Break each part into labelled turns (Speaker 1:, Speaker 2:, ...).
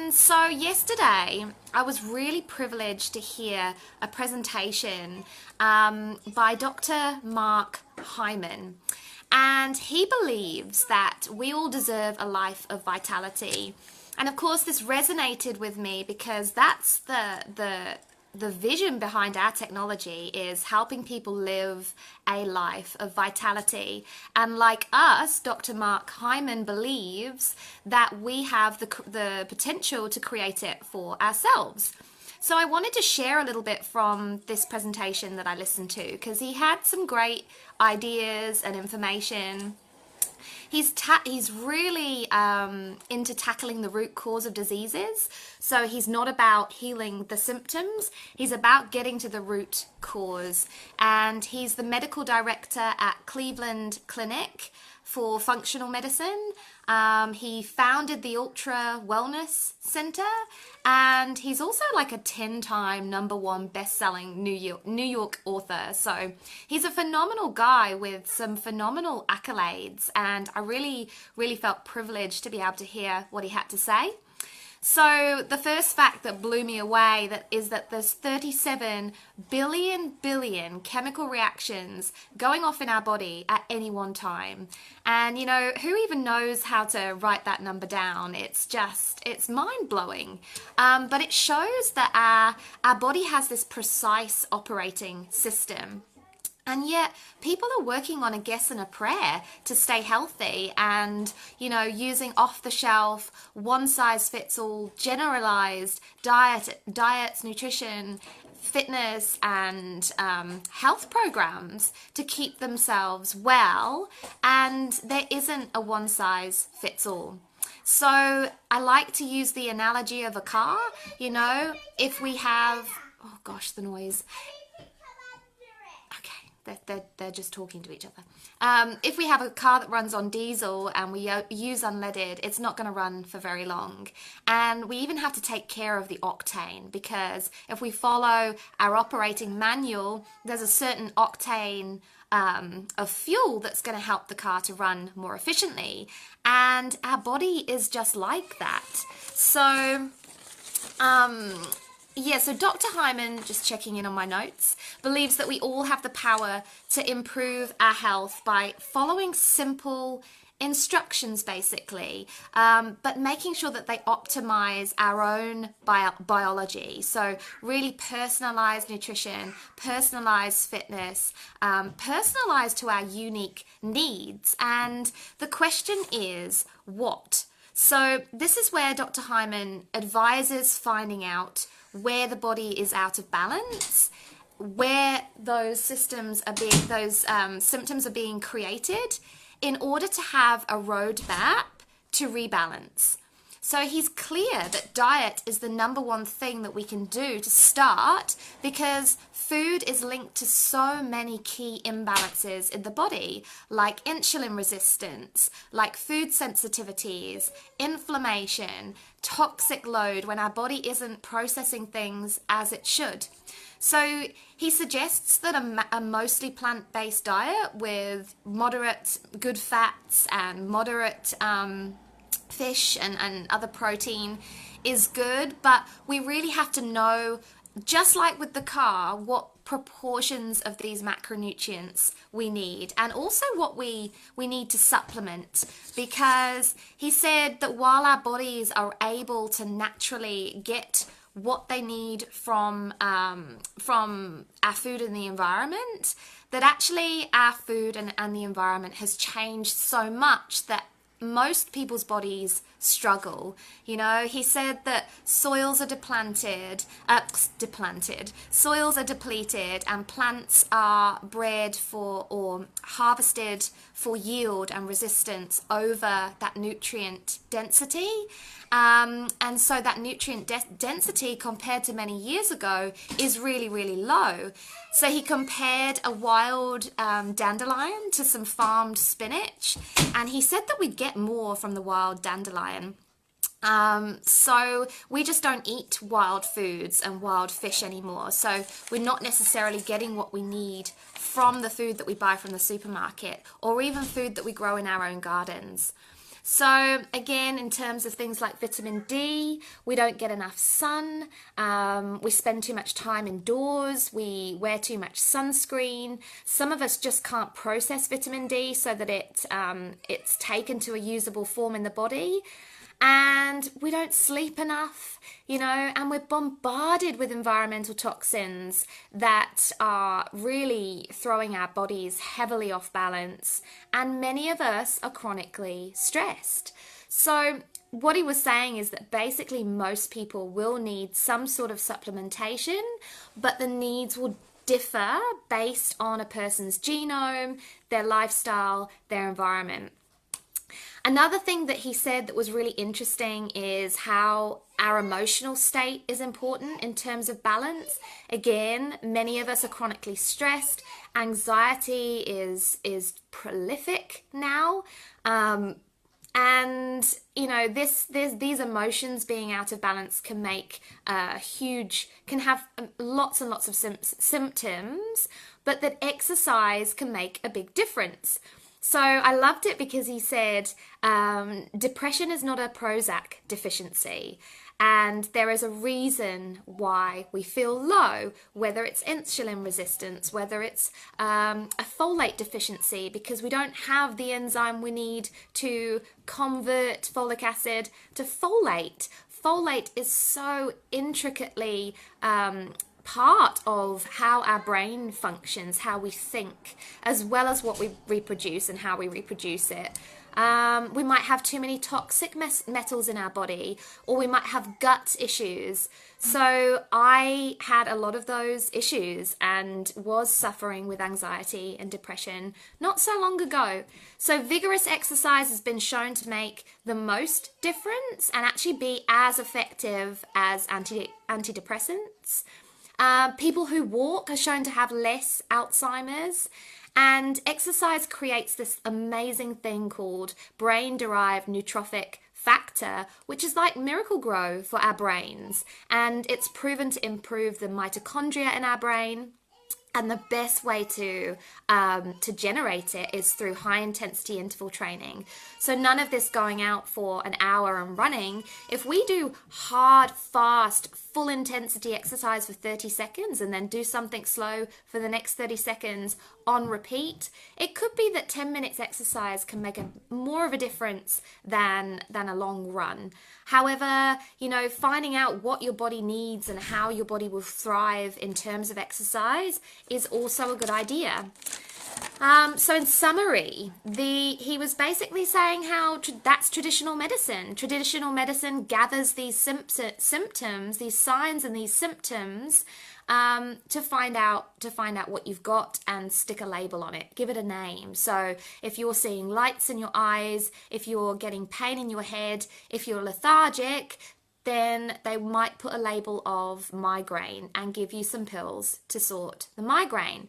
Speaker 1: And so yesterday, I was really privileged to hear a presentation by Dr. Mark Hyman. And he believes that we all deserve a life of vitality. And of course, this resonated with me because that's the vision behind our technology, is helping people live a life of vitality. And like us, Dr. Mark Hyman believes that we have the potential to create it for ourselves. So I wanted to share a little bit from this presentation that I listened to, because he had some great ideas and information. He's really into tackling the root cause of diseases. So he's not about healing the symptoms. He's about getting to the root cause. And he's the medical director at Cleveland Clinic for Functional Medicine. He founded the Ultra Wellness Center, and he's also like a 10-time #1 best-selling New York author. So he's a phenomenal guy with some phenomenal accolades, and I really felt privileged to be able to hear what he had to say. So the first fact that blew me away is that there's 37 billion chemical reactions going off in our body at any one time. And you know, who even knows how to write that number down? It's mind-blowing. But it shows that our body has this precise operating system. And yet people are working on a guess and a prayer to stay healthy, and, you know, using off-the-shelf, one-size-fits-all, generalized diets, nutrition, fitness, and health programs to keep themselves well. And there isn't a one-size-fits-all. So I like to use the analogy of a car. You know, if we have, oh gosh, the noise. They're just talking to each other. If we have a car that runs on diesel and we use unleaded, it's not going to run for very long. And we even have to take care of the octane, because if we follow our operating manual, there's a certain octane of fuel that's going to help the car to run more efficiently. And our body is just like that. So yeah, so Dr. Hyman, just checking in on my notes, believes that we all have the power to improve our health by following simple instructions, basically, but making sure that they optimize our own biology. So really personalized nutrition, personalized fitness, personalized to our unique needs. And the question is, what? So this is where Dr. Hyman advises finding out where the body is out of balance, where those symptoms are being created, in order to have a roadmap to rebalance. So he's clear that diet is the #1 thing that we can do to start, because food is linked to so many key imbalances in the body, like insulin resistance, like food sensitivities, inflammation, toxic load when our body isn't processing things as it should. So he suggests that a mostly plant-based diet with moderate good fats and moderate fish and other protein is good, but we really have to know, just like with the car, what proportions of these macronutrients we need, and also what we need to supplement. Because he said that while our bodies are able to naturally get what they need from our food and the environment, that actually our food and the environment has changed so much that most people's bodies struggle. You know, he said that soils are depleted, soils are depleted, and plants are bred for or harvested for yield and resistance over that nutrient density. And so that nutrient density compared to many years ago is really low. So he compared a wild dandelion to some farmed spinach, and he said that we get more from the wild dandelion. So we just don't eat wild foods and wild fish anymore. So we're not necessarily getting what we need from the food that we buy from the supermarket, or even food that we grow in our own gardens. So again, in terms of things like vitamin D, we don't get enough sun. We spend too much time indoors. We wear too much sunscreen. Some of us just can't process vitamin D so that it's taken to a usable form in the body. And we don't sleep enough, and we're bombarded with environmental toxins that are really throwing our bodies heavily off balance. And many of us are chronically stressed. So what he was saying is that basically most people will need some sort of supplementation, but the needs will differ based on a person's genome, their lifestyle, their environment. Another thing that he said that was really interesting is how our emotional state is important in terms of balance. Again, many of us are chronically stressed. Anxiety is prolific now. And these emotions being out of balance can make can have lots and lots of symptoms, but that exercise can make a big difference. So I loved it because he said, depression is not a Prozac deficiency. And there is a reason why we feel low, whether it's insulin resistance, whether it's a folate deficiency, because we don't have the enzyme we need to convert folic acid to folate. Folate is so intricately part of how our brain functions, how we think, as well as what we reproduce and how we reproduce it. We might have too many toxic metals in our body, or we might have gut issues. So I had a lot of those issues and was suffering with anxiety and depression not so long ago. So vigorous exercise has been shown to make the most difference and actually be as effective as antidepressants. People who walk are shown to have less Alzheimer's, and exercise creates this amazing thing called brain-derived neurotrophic factor, which is like Miracle-Gro for our brains, and it's proven to improve the mitochondria in our brain. And the best way to generate it is through high intensity interval training. So none of this going out for an hour and running. If we do hard, fast, full intensity exercise for 30 seconds and then do something slow for the next 30 seconds on repeat, it could be that 10 minutes exercise can make more of a difference than a long run. However, finding out what your body needs and how your body will thrive in terms of exercise is also a good idea. So in summary, he was basically saying how that's traditional medicine. Traditional medicine gathers these symptoms, these signs and these symptoms, to find out what you've got and stick a label on it, give it a name. So if you're seeing lights in your eyes, if you're getting pain in your head, if you're lethargic, then they might put a label of migraine and give you some pills to sort the migraine.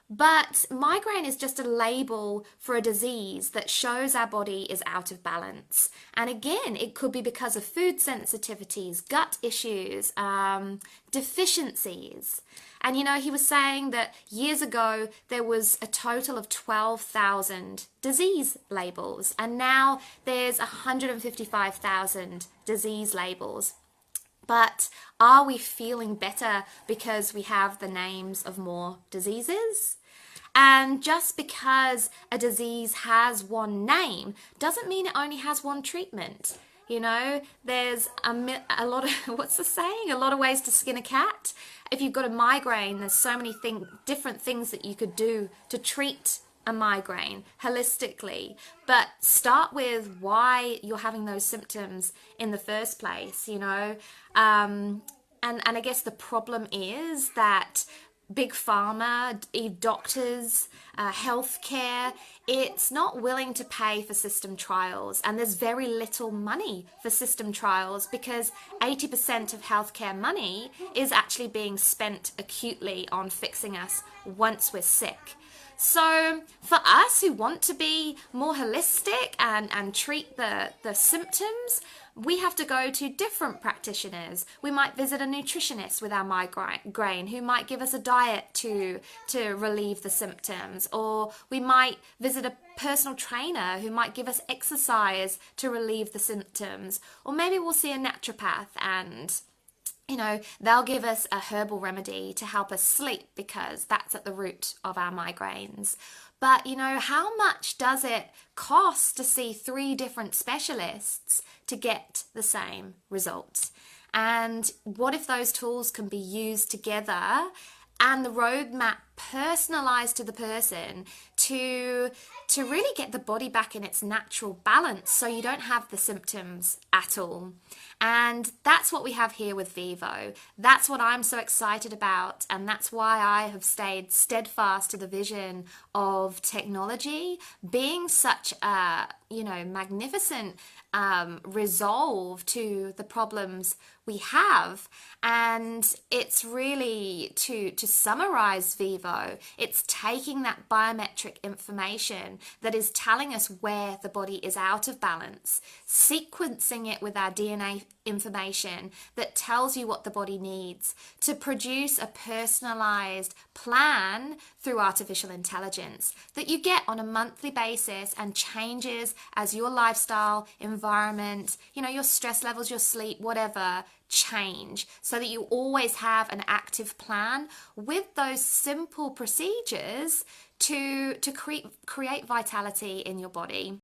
Speaker 1: But migraine is just a label for a disease that shows our body is out of balance. And again, it could be because of food sensitivities, gut issues, deficiencies. And he was saying that years ago there was a total of 12,000 disease labels, and now there's 155,000 disease labels. But are we feeling better because we have the names of more diseases? And just because a disease has one name doesn't mean it only has one treatment. There's a lot of, what's the saying? A lot of ways to skin a cat. If you've got a migraine, there's so many different things that you could do to treat a migraine holistically. But start with why you're having those symptoms in the first place, And I guess the problem is that big pharma, doctors, healthcare, it's not willing to pay for system trials, and there's very little money for system trials because 80% of healthcare money is actually being spent acutely on fixing us once we're sick. So for us who want to be more holistic and treat the symptoms, we have to go to different practitioners. We might visit a nutritionist with our migraine who might give us a diet to relieve the symptoms, or we might visit a personal trainer who might give us exercise to relieve the symptoms, or maybe we'll see a naturopath and they'll give us a herbal remedy to help us sleep because that's at the root of our migraines. But, how much does it cost to see 3 different specialists to get the same results? And what if those tools can be used together and the roadmap personalized to the person to really get the body back in its natural balance so you don't have the symptoms at all? And that's what we have here with Vivo. That's what I'm so excited about, and that's why I have stayed steadfast to the vision of technology being such a magnificent resolve to the problems we have. And it's really, to summarize Vivo, it's taking that biometric information that is telling us where the body is out of balance, sequencing it with our DNA information that tells you what the body needs to produce a personalized plan through artificial intelligence that you get on a monthly basis and changes as your lifestyle, environment, your stress levels, your sleep, whatever, change, so that you always have an active plan with those simple procedures to create vitality in your body.